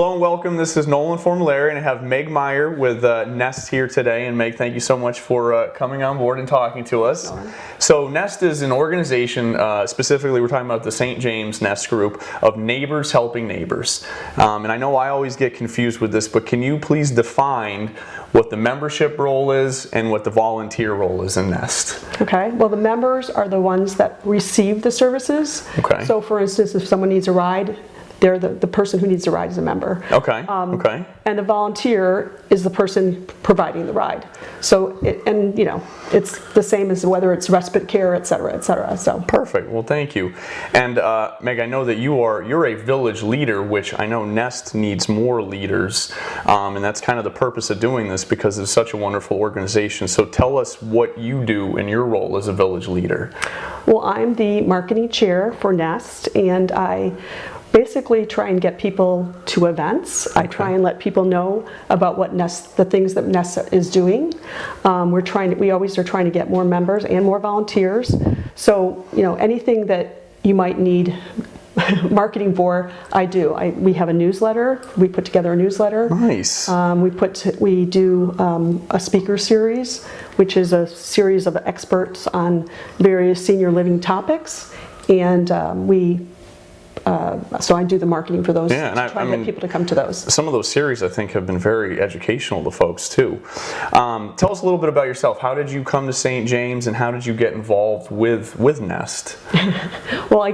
Hello and welcome. This is Nolan Formulary, and I have Meg Meyer with Nest here today. And Meg, thank you so much for coming on board and talking to us. So Nest is an organization, specifically we're talking about the St. James Nest Group, of neighbors helping neighbors. And I know I always get confused with this, but can you please define what the membership role is and what the volunteer role is in Nest? Okay, well the members are the ones that receive the services. Okay. So for instance, if someone needs a ride, they're the person who needs a ride is a member. Okay. Okay. And the volunteer is the person providing the ride. So, it's the same as whether it's respite care, et cetera, et cetera. So. Perfect. Well, thank you. And Meg, I know that you're a village leader, which I know Nest needs more leaders, and that's kind of the purpose of doing this because it's such a wonderful organization. So tell us what you do in your role as a village leader. Well, I'm the marketing chair for Nest, and I basically try and get people to events. Okay. I try and let people know about what Nest, the things that Nest is doing. We always are trying to get more members and more volunteers. So, anything that you might need marketing for, I do. We have a newsletter. We put together a newsletter. Nice. We do a speaker series, which is a series of experts on various senior living topics, and so I do the marketing for those. Yeah, and I get people to come to those. Some of those series I think have been very educational to folks too. Tell us a little bit about yourself. How did you come to St. James, and how did you get involved with Nest? Well, I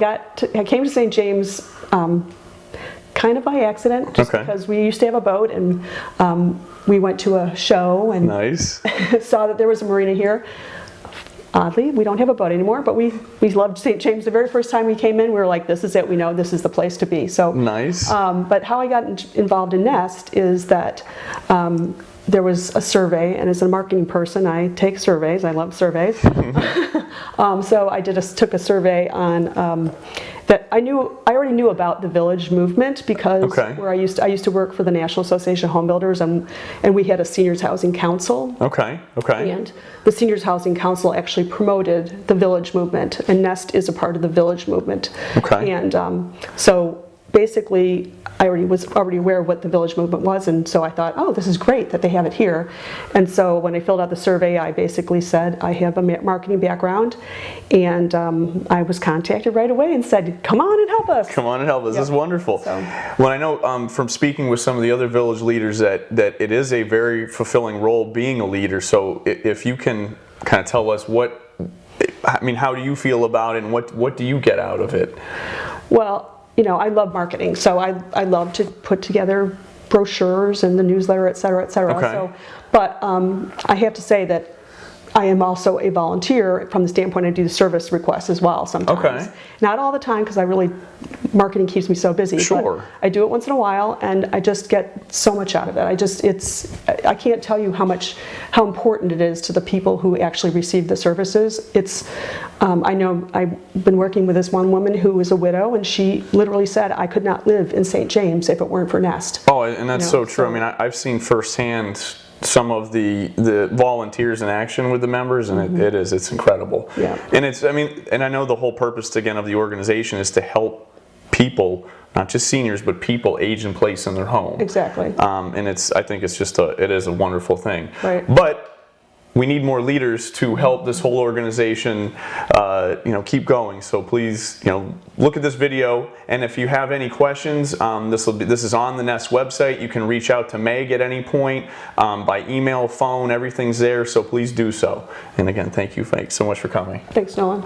came to St. James kind of by accident, just because we used to have a boat, and we went to a show and nice. saw that there was a marina here. Oddly, we don't have a boat anymore, but we loved St. James. The very first time we came in, we were like, this is it, we know this is the place to be. So nice. But how I got involved in Nest is that there was a survey, and as a marketing person, I take surveys. I love surveys. So I took a survey on that I already knew about the village movement because where I used to work for the National Association of Home Builders, and we had a seniors housing council. Okay. Okay. And the seniors housing council actually promoted the village movement, and Nest is a part of the village movement. Okay. And so basically, I was already aware of what the village movement was, and so I thought, oh, this is great that they have it here. And so when I filled out the survey, I basically said I have a marketing background, and I was contacted right away and said, come on and help us. Come on and help us. This is wonderful. So, well, I know from speaking with some of the other village leaders that it is a very fulfilling role being a leader. So if you can kind of tell us how do you feel about it, and what do you get out of it? Well, I love marketing, so I love to put together brochures and the newsletter, et cetera, et cetera. Okay. So, but I have to say that I am also a volunteer from the standpoint I do the service requests as well sometimes. Okay. Not all the time, because marketing keeps me so busy. Sure. But I do it once in a while, and I just get so much out of it. I can't tell you how important it is to the people who actually receive the services. I know I've been working with this one woman who is a widow, and she literally said, I could not live in St. James if it weren't for Nest. Oh, and that's so true. I've seen firsthand some of the volunteers in action with the members, and it's incredible. Yeah. And and I know the whole purpose again of the organization is to help people, not just seniors, but people age in place in their home. Exactly. And I think it is a wonderful thing. Right. But we need more leaders to help this whole organization, keep going. So please, look at this video, and if you have any questions, this is on the Nest website. You can reach out to Meg at any point by email, phone. Everything's there. So please do so. And again, thank you so much for coming. Thanks, Nolan.